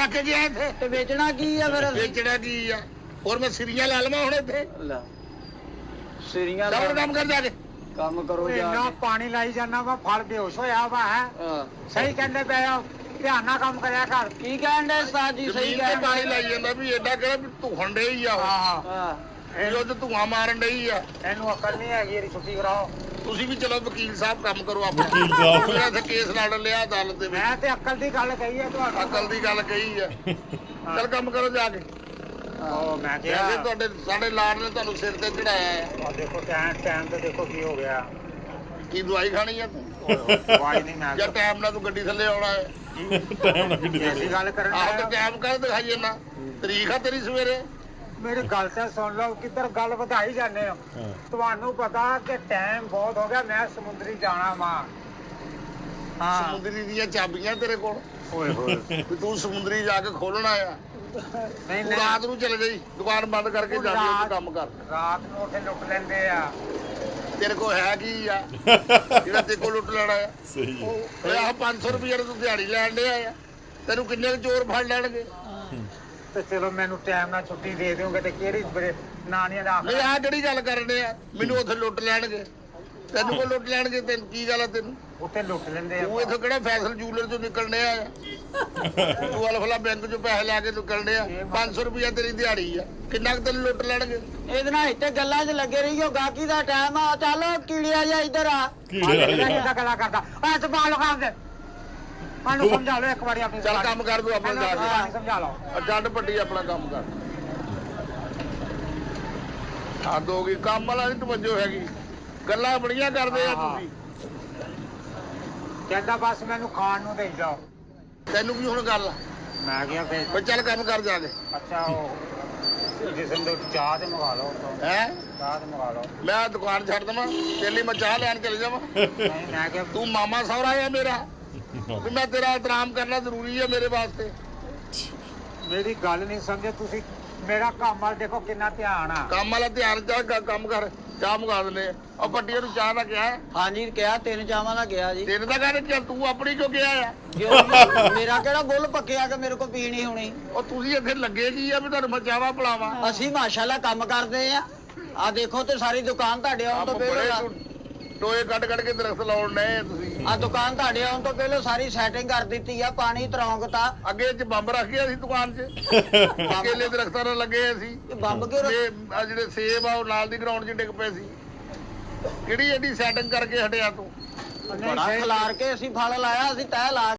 ਰੱਖ ਕੇ ਗਿਆ ਇੱਥੇ ਤੇ ਵੇਚਣਾ ਕੀ ਆ ਫਿਰ ਵੇਚਣਾ ਕੀ ਆ ਹੋਰ ਮੈਂ ਸਿਰੀਆਂ ਲਾ ਲਵਾਂ ਹੁਣ ਇੱਥੇ ਲੈ ਸਿਰੀਆਂ ਦੌੜ ਕੰਮ ਕਰ ਜਾ ਕੇ ਕੰਮ ਕਰੋ ਜਾ ਇੰਨਾ ਪਾਣੀ ਲਾਈ ਜਾਂਦਾ ਵਾ ਫਲ ਬੇਹੋਸ਼ ਹੋਇਆ ਵਾ ਹੈ ਸਹੀ ਕਹਿੰਦੇ ਪਏ ਆ ਧਿਆਨ ਨਾਲ ਕੰਮ ਕਰਿਆ ਕਰ ਕੀ ਕਹਿਣ ਦੇ ਉਸਤਾਦ ਜੀ ਸਹੀ ਜ਼ਮੀਨ ਤੇ ਪਾਣੀ ਲਾਈ ਜਾਂਦਾ ਵੀ ਏਡਾ ਕਿਹੜਾ ਵੀ ਧੂਹਣ ਡਈ ਆ ਹਾਂ ਹਾਂ ਇਹੋ ਤੇ ਧੂਆਂ ਮਾਰਨ ਡਈ ਆ ਇਹਨੂੰ ਅਕਲ ਨਹੀਂ ਹੈਗੀ ਇਹਦੀ ਛੁੱਟੀ ਕਰਾਓ ਤੁਸੀਂ ਵੀ ਚਲੋ ਵਕੀਲ ਸਾਹਿਬ ਕੰਮ ਕਰੋ ਆਪਣਾ ਵਕੀਲ ਸਾਹਿਬ। ਮੇਰਾ ਇੱਥੇ ਕੇਸ ਲੜ ਲਿਆ ਅਦਾਲਤ ਦੇ ਵਿੱਚ ਮੈਂ ਤੇ ਅਕਲ ਦੀ ਗੱਲ ਕਹੀ ਹੈ ਤੁਹਾਨੂੰ ਅਕਲ ਦੀ ਗੱਲ ਕਹੀ ਆ ਚੱਲ ਕੰਮ ਕਰੋ ਜਾ ਕੇ ਉਹ ਮੈਂ ਕਿਹਾ ਵੈਸੇ ਤੁਹਾਡੇ ਸਾਡੇ ਲਾਡ ਨੇ ਤੁਹਾਨੂੰ ਸਿਰ ਤੇ ਚੜਾਇਆ ਆ ਆਹ ਦੇਖੋ ਟਾਈਮ ਤੇ ਦੇਖੋ ਕੀ ਹੋ ਗਿਆ ਕੀ ਦਵਾਈ ਖਾਣੀ ਆ ਤੂੰ ਦਵਾਈ ਨਹੀਂ ਮੈਂ ਜਾਂ ਟਾਈਮ ਨਾਲ ਤੂੰ ਗੱਡੀ ਥੱਲੇ ਆਉਣਾ ਹੈ ਟਾਈਮ ਨਾਲ ਗੱਡੀ ਐਸੀ ਗੱਲ ਕਰਨ ਆਹ ਤੇ ਆਇਆ ਟਾਈਮ ਕਰ ਦਿਖਾਈਏ ਨਾ ਤਰੀਕ ਆ ਤੇਰੀ ਸਵੇਰੇ ਮੇਰੀ ਗੱਲ ਤਾਂ ਸੁਣ ਲਓ ਕਿੱਧਰ ਗੱਲ ਵਧਾਈ ਜਾਂਦੇ ਹੋ ਹਾਂ। ਤੁਹਾਨੂੰ ਪਤਾ ਕਿ ਟਾਈਮ ਬਹੁਤ ਹੋ ਗਿਆ ਮੈਂ ਸਮੁੰਦਰੀ ਜਾਣਾ ਵਾਂ ਹਾਂ ਸਮੁੰਦਰੀ ਦੀਆਂ ਚਾਬੀਆਂ ਤੇਰੇ ਕੋਲ ਓਏ ਹੋਏ ਵੀ ਤੂੰ ਸਮੁੰਦਰੀ ਜਾ ਕੇ ਖੋਲਣਾ ਆ ਨਹੀਂ ਤੂੰ ਨਹੀਂ ਰਾਤ ਨੂੰ ਚਲੇ ਜਾਈ ਦੁਕਾਨ ਬੰਦ ਕਰਕੇ ਜਾ ਕੇ ਉੱਥੇ ਕੰਮ ਕਰ ਰਾਤ ਨੂੰ ਉੱਥੇ ਲੁੱਟ ਲੈਂਦੇ ਆ ਤੇਰੇ ਕੋਲ ਹੈ ਕੀ ਆ ਜਿਹੜਾ ਤੇਰੇ ਕੋਲ ਲੁੱਟ ਲੈਣਾ ਆ ਸਹੀ ਹੈ ਓਏ ਆਹ 500 ਰੁਪਏ ਤੂੰ ਦਿਹਾੜੀ ਲੈਣ ਡਿਆ ਆ ਤੈਨੂੰ ਕਿੰਨੇ ਕੁ ਚੋਰ ਫੜ ਲੈਣਗੇ ਤੇ ਚਲੋ ਮੈਨੂੰ ਟਾਈਮ ਨਾਲ ਛੁੱਟੀ ਦੇ ਦਿਓਗੇ ਤੇ ਕਿਹੜੀ ਬਰੇ ਨਾਨੀਆਂ ਦਾ ਨਹੀਂ ਆਹ ਜਿਹੜੀ ਗੱਲ ਕਰਨੇ ਆ ਮੈਨੂੰ ਉੱਥੇ ਲੁੱਟ ਲੈਣਗੇ ਤੈਨੂੰ ਕੋਲ ਲੁੱਟ ਲੈਣਗੇ ਤੈਨੂੰ ਕੀ ਗੱਲ ਆ ਤੈਨੂੰ ਉੱਥੇ ਲੁੱਟ ਲੈਂਦੇ ਤੂੰ ਆ ਇੱਥੋਂ ਕਿਹੜਾ ਫੈਸਲ ਜੂਲਰ ਚੋਂ ਨਿਕਲਣੇ ਆ ਤੂੰ ਅਲਫਲਾ ਬੈਂਕ ਚੋਂ ਪੈਸੇ ਲੈ ਕੇ ਨਿਕਲਣੇ ਆ 500 ਰੁਪਏ ਤੇਰੀ ਦਿਹਾੜੀ ਆ ਕਿੰਨਾ ਕੁ ਤੈਨੂੰ ਲੁੱਟ ਲੈਣਗੇ ਇਹਦੇ ਨਾਲ ਇੱਥੇ ਗੱਲਾਂ 'ਚ ਲੱਗੇ ਰਹੀਓ ਗਾਕੀ ਦਾ ਟਾਈਮ ਆ ਚੱਲ ਕੀੜਿਆ ਜਾ ਇੱਧਰ ਆ ਕਿਹਦਾ ਗੱਲਾਂ ਕਰਦਾ ਆ ਸਵਾਲ ਲਗਾਉਂ ਦੇ ਮੈਨੂੰ ਸਮਝਾ ਲਓ ਇੱਕ ਵਾਰੀ ਆਪਣੀ ਚੱਲ ਕੰਮ ਕਰ ਦੂ ਆਪਣਾ ਜਾ ਕੇ ਸਮਝਾ ਲਓ ਡੰਡ ਪੱਟੀ ਆਪਣਾ ਕੰਮ ਕਰ ਹੱਦ ਹੋ ਗਈ ਕੰਮ ਵਾਲਾ ਨਹੀਂ ਤਵੱਜੋ ਹੈਗੀ ਗੱਲਾਂ ਬੜੀਆਂ ਕਰਦੇ ਆ ਤੁਸੀਂ ਕਹਿੰਦਾ ਬਸ ਮੈਨੂੰ ਖਾਣ ਨੂੰ ਦੇ ਜਾਓ ਤੈਨੂੰ ਕੀ ਹੁਣ ਗੱਲ ਮੈਂ ਕਿਹਾ ਫੇਰ ਬਈ ਚੱਲ ਕੰਮ ਕਰ ਜਾ ਕੇ ਅੱਛਾ ਉਹ ਜਿਸਮ ਦੇ ਚਾਹ ਤੇ ਮੰਗਾ ਲਓ ਉੱਥੋਂ। ਹੈ ਚਾਹ ਤੇ ਮੰਗਾ ਲਓ ਮੈਂ ਦੁਕਾਨ ਛੱਡ ਦਵਾਂ ਤੇਰੇ ਲਈ ਮੈਂ ਚਾਹ ਲੈਣ ਚਲੇ ਜਾਵਾਂ ਨਹੀਂ ਮੈਂ ਕਿਹਾ ਤੂੰ ਮਾਮਾ ਸਹੁਰਾ ਆ ਮੇਰਾ ਵੀ ਮੈਂ ਤੇਰਾ ਇਤਰਾਮ ਕਰਨਾ ਜ਼ਰੂਰੀ ਹੈ ਮੇਰੇ ਵਾਸਤੇ ਮੇਰੀ ਗੱਲ ਨਹੀਂ ਸਮਝੇ ਤੁਸੀਂ ਮੇਰਾ ਕੰਮ ਵੱਲ ਦੇਖੋ ਕਿੰਨਾ ਧਿਆਨ ਆ ਕੰਮ ਵਾਲਾ ਧਿਆਨ ਚ ਕੰਮ ਕਰ ਚਾਹ ਮੰਗਾ ਦਿੰਦੇ ਆ ਉਹ ਪੱਟੀਆਂ ਨੂੰ ਚਾਹ ਦਾ ਕਿਹਾ ਹਾਂਜੀ ਕਿਹਾ 3 ਚਾਵਾਂ ਦਾ ਗਿਆ ਜੀ ਤੇਰੇ ਦਾ ਕਹਿੰਦੇ ਚੱਲ ਤੂੰ ਆਪਣੀ ਕਿਉਂ ਗਿਆ ਆ ਕਿਉਂ ਜੀ? ਮੇਰਾ ਕਿਹੜਾ ਬੁੱਲ ਪੱਕਿਆ ਕਿ ਮੇਰੇ ਕੋ ਪੀਣੀ ਹੋਣੀ ਉਹ ਤੁਸੀਂ ਇੱਥੇ ਲੱਗੇ ਕੀ ਆ ਵੀ ਤੁਹਾਨੂੰ ਮੈਂ ਚਾਵਾ ਪਿਲਾਵਾਂ ਅਸੀਂ ਮਾਸ਼ਾਅੱਲਾ ਕੰਮ ਕਰਦੇ ਆ ਆ ਦੇਖੋ ਤੇ ਸਾਰੀ ਦੁਕਾਨ ਤੁਹਾਡੇ ਆਉਣ ਤੋਂ ਬੜੇ ਪਹਿਲਾਂ ਟੋਏ ਕੱਢ ਕੇ ਦਰਖਤ ਲਾਉਣ ਨੇ ਤੁਸੀਂ ਆ ਦੁਕਾਨ ਤੁਹਾਡੇ ਆਉਣ ਤੋਂ ਪਹਿਲਾਂ ਸਾਰੀ ਸੈਟਿੰਗ ਕਰ ਦਿੱਤੀ ਆ ਪਾਣੀ ਤਰੌਂਕਤਾ ਅੱਗੇ ਚ ਬੰਬ ਰੱਖ ਗਿਆ ਸੀ ਦੁਕਾਨ 'ਚ ਕੇਲੇ ਦਰਖਤਾਂ ਨਾਲ ਲੱਗੇ ਸੀ ਇਹ ਬੰਬ ਕਿਉਂ ਆ ਜਿਹੜੇ ਸੇਬ ਆ ਉਹ ਨਾਲ ਦੀ ਗਰਾਊਂਡ 'ਚ ਡਿੱਗ ਪਏ ਸੀ ਕਿਹੜੀ ਐਡੀ ਸੈਟਿੰਗ ਕਰਕੇ ਹਟਿਆ ਤੂੰ ਬੜਾ ਖਿਲਾਰ ਕੇ ਅਸੀਂ ਫਲ ਲਾਇਆ ਅਸੀਂ ਤਹਿ ਲਾ